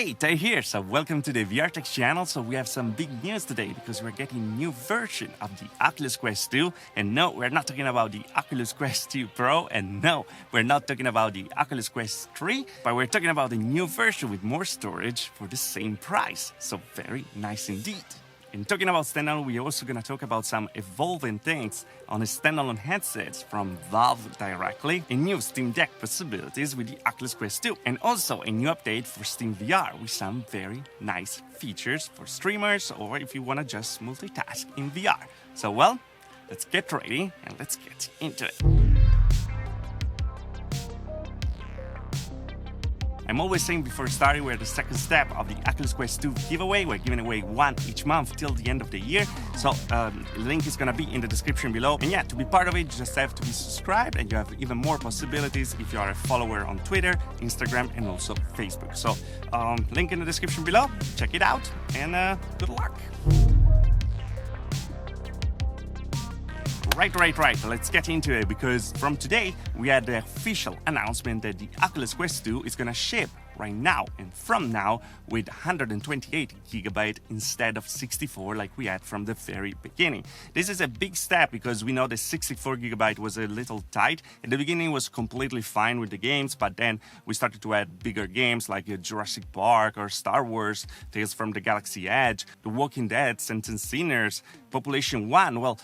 Hey, Tay here, so welcome to the VR Tech channel. So we have some big news today because we're getting a new version of the Oculus Quest 2. And no, we're not talking about the Oculus Quest 2 Pro. And no, we're not talking about the Oculus Quest 3, but we're talking about a new version with more storage for the same price. So very nice indeed. And talking about standalone, we're also going to talk about some evolving things on the standalone headsets from Valve directly, a new Steam Deck possibilities with the Oculus Quest 2, and also a new update for SteamVR with some very nice features for streamers or if you want to just multitask in VR. So well, let's get ready and let's get into it. I'm always saying before starting we're the second step of the Oculus Quest 2 giveaway. We're giving away one each month till the end of the year. So link is gonna be in the description below. And yeah, to be part of it, you just have to be subscribed and you have even more possibilities if you are a follower on Twitter, Instagram, and also Facebook. So link in the description below, check it out, and good luck. Right. Let's get into it because from today we had the official announcement that the Oculus Quest 2 is gonna ship right now and from now with 128GB instead of 64 like we had from the very beginning. This is a big step because we know the 64GB was a little tight. At the beginning it was completely fine with the games, but then we started to add bigger games like Jurassic Park or Star Wars, Tales from the Galaxy Edge, The Walking Dead, Sentence Sinners, Population 1. Well,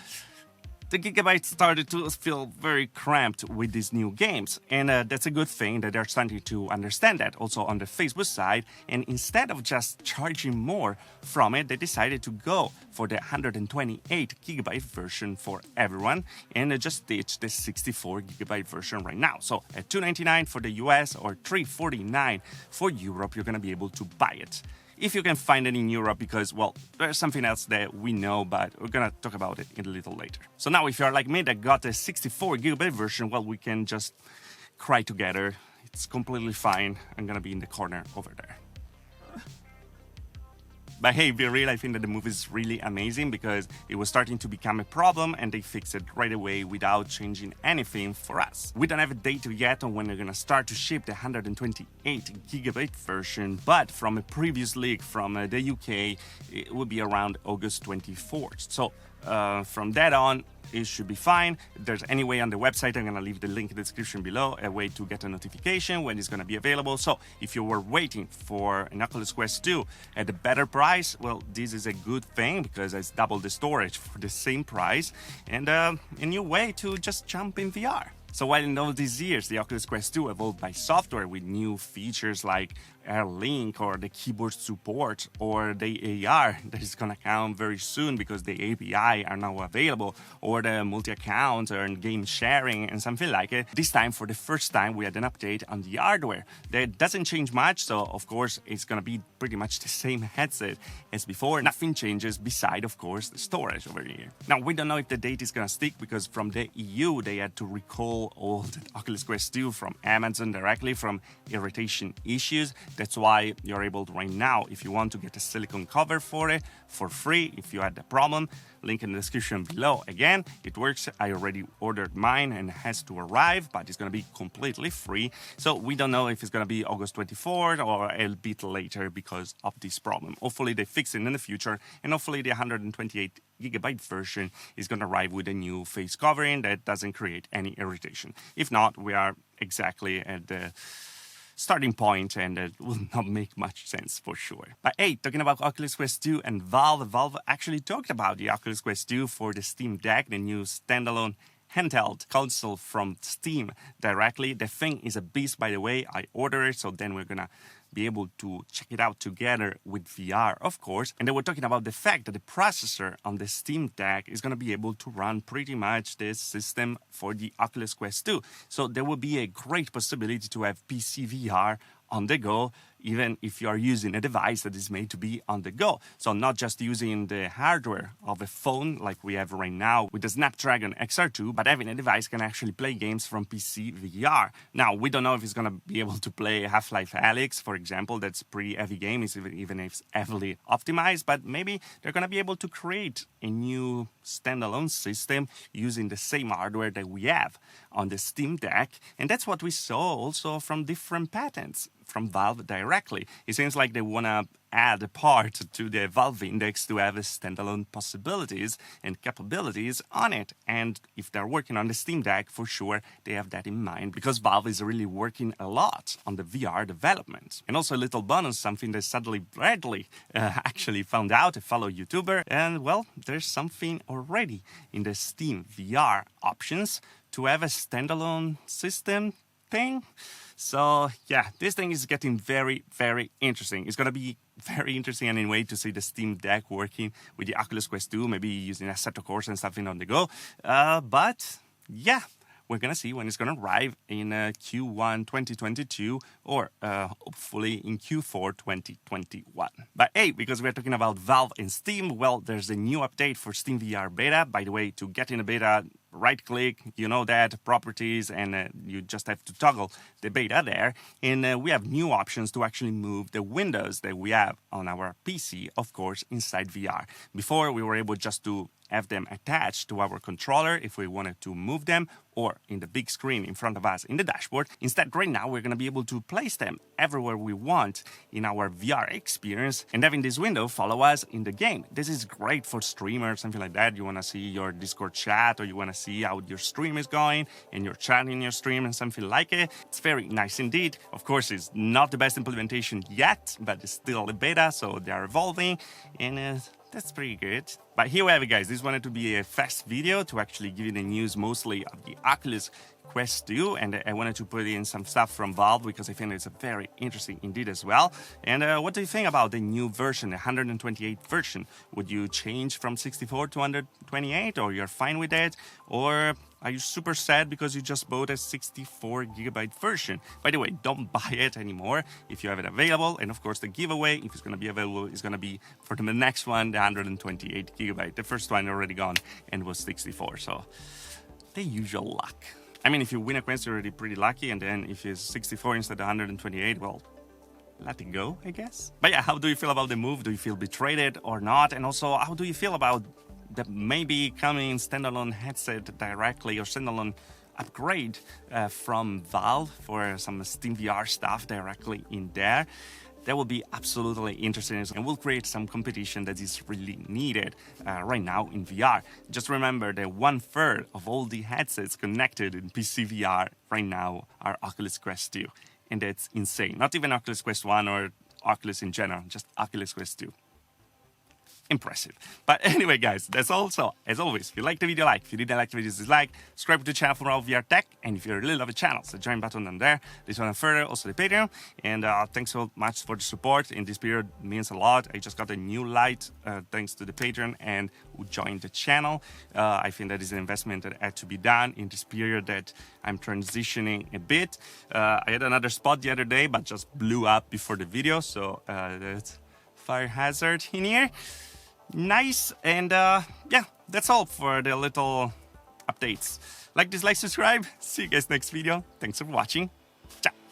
the gigabytes started to feel very cramped with these new games, and that's a good thing that they're starting to understand that also on the Facebook side. And instead of just charging more from it, they decided to go for the 128GB version for everyone and just ditch the 64GB version right now. So at $299 for the US or $349 for Europe, you're gonna be able to buy it. If you can find it in Europe, because, well, there's something else that we know, but we're gonna talk about it a little later. So now, if you're like me that got the 64GB version, well, we can just cry together. It's completely fine. I'm gonna be in the corner over there. But hey, be real, I think that the move is really amazing because it was starting to become a problem and they fixed it right away without changing anything for us. We don't have a date yet on when they're gonna start to ship the 128GB version, but from a previous leak from the UK, it will be around August 24th. So from that on, it should be fine. If there's any way on the website, I'm gonna leave the link in the description below, a way to get a notification when it's gonna be available. So if you were waiting for an Oculus Quest 2 at a better price, well, this is a good thing because it's double the storage for the same price and a new way to just jump in VR. So while in all these years, the Oculus Quest 2 evolved by software with new features like Air Link or the keyboard support or the AR that is gonna come very soon because the API are now available, or the multi-account or game sharing and something like it. This time, for the first time, we had an update on the hardware. That doesn't change much, so of course it's gonna be pretty much the same headset as before. Nothing changes beside, of course, the storage over here. Now, we don't know if the date is gonna stick because from the EU, they had to recall all the Oculus Quest 2 from Amazon directly from irritation issues. That's why you're able to right now, if you want to get a silicone cover for it for free, if you had the problem, link in the description below. Again, it works. I already ordered mine and it has to arrive, but it's going to be completely free. So we don't know if it's going to be August 24th or a bit later because of this problem. Hopefully they fix it in the future, and hopefully the 128GB version is going to arrive with a new face covering that doesn't create any irritation. If not, we are exactly at the starting point and it will not make much sense for sure. But hey, talking about Oculus Quest 2 and Valve actually talked about the Oculus Quest 2 for the Steam Deck, the new standalone handheld console from Steam directly. The thing is a beast, by the way. I ordered it, so then we're gonna be able to check it out together with VR, of course. And they were talking about the fact that the processor on the Steam Deck is going to be able to run pretty much this system for the Oculus Quest 2. So there will be a great possibility to have PC VR on the go, even if you are using a device that is made to be on the go. So not just using the hardware of a phone like we have right now with the Snapdragon XR2, but having a device can actually play games from PC VR. Now, we don't know if it's going to be able to play Half-Life Alyx, for example. That's a pretty heavy game, even if it's heavily optimized, but maybe they're going to be able to create a new standalone system using the same hardware that we have on the Steam Deck. And that's what we saw also from different patents. from Valve directly. It seems like they want to add a part to the Valve Index to have standalone possibilities and capabilities on it. And if they're working on the Steam Deck, for sure they have that in mind, because Valve is really working a lot on the VR development. And also a little bonus, something that SadlyItsBradley actually found out, a fellow YouTuber, and well, there's something already in the SteamVR options to have a standalone system thing. So yeah, this thing is getting very, very interesting. It's going to be very interesting anyway to see the Steam Deck working with the Oculus Quest 2, maybe using Assetto Corsa and something on the go. But yeah, we're going to see when it's going to arrive in Q1 2022 or hopefully in Q4 2021. But hey, because we're talking about Valve and Steam, well, there's a new update for SteamVR Beta. By the way, to get in the beta, right-click, you know that, properties, and you just have to toggle the beta there. And we have new options to actually move the windows that we have on our PC, of course, inside VR. Before, we were able just to have them attached to our controller if we wanted to move them, or in the big screen in front of us in the dashboard. Instead, right now, we're going to be able to place them everywhere we want in our VR experience, and having this window follow us in the game. This is great for streamers, something like that. You want to see your Discord chat, or you want to see how your stream is going, and you're chatting your stream and something like it. It's very nice indeed. Of course, it's not the best implementation yet, but it's still a beta, so they are evolving, and that's pretty good. But here we have it, guys. This wanted to be a fast video to actually give you the news mostly of the Oculus Quest 2, and I wanted to put in some stuff from Valve because I think it's a very interesting indeed as well. And what do you think about the new version, the 128 version? Would you change from 64 to 128, or you're fine with it? Or are you super sad because you just bought a 64GB version? By the way, don't buy it anymore if you have it available. And of course, the giveaway, if it's going to be available, is going to be for the next one, the 128GB. The first one already gone and was 64, so the usual luck. I mean, if you win a Quest, you're already pretty lucky, and then if it's 64 instead of 128, well, let it go, I guess. But yeah, how do you feel about the move? Do you feel betrayed or not? And also, how do you feel about the maybe coming standalone headset directly, or standalone upgrade from Valve for some SteamVR stuff directly in there? That will be absolutely interesting, and will create some competition that is really needed right now in VR. Just remember that 1/3 of all the headsets connected in PC VR right now are Oculus Quest 2. And that's insane. Not even Oculus Quest 1 or Oculus in general, just Oculus Quest 2. Impressive. But anyway, guys, that's all. So, as always, if you liked the video, like. If you didn't like the video, dislike. Subscribe to the channel for more VR tech. And if you really love the channel, so join button down there. This one and further, also the Patreon. And thanks so much for the support. In this period, it means a lot. I just got a new light thanks to the Patreon and who joined the channel. I think that is an investment that had to be done in this period that I'm transitioning a bit. I had another spot the other day, but just blew up before the video. So that's fire hazard in here. Nice. And yeah, that's all for the little updates. Like, dislike, subscribe. See you guys next video. Thanks for watching. Ciao.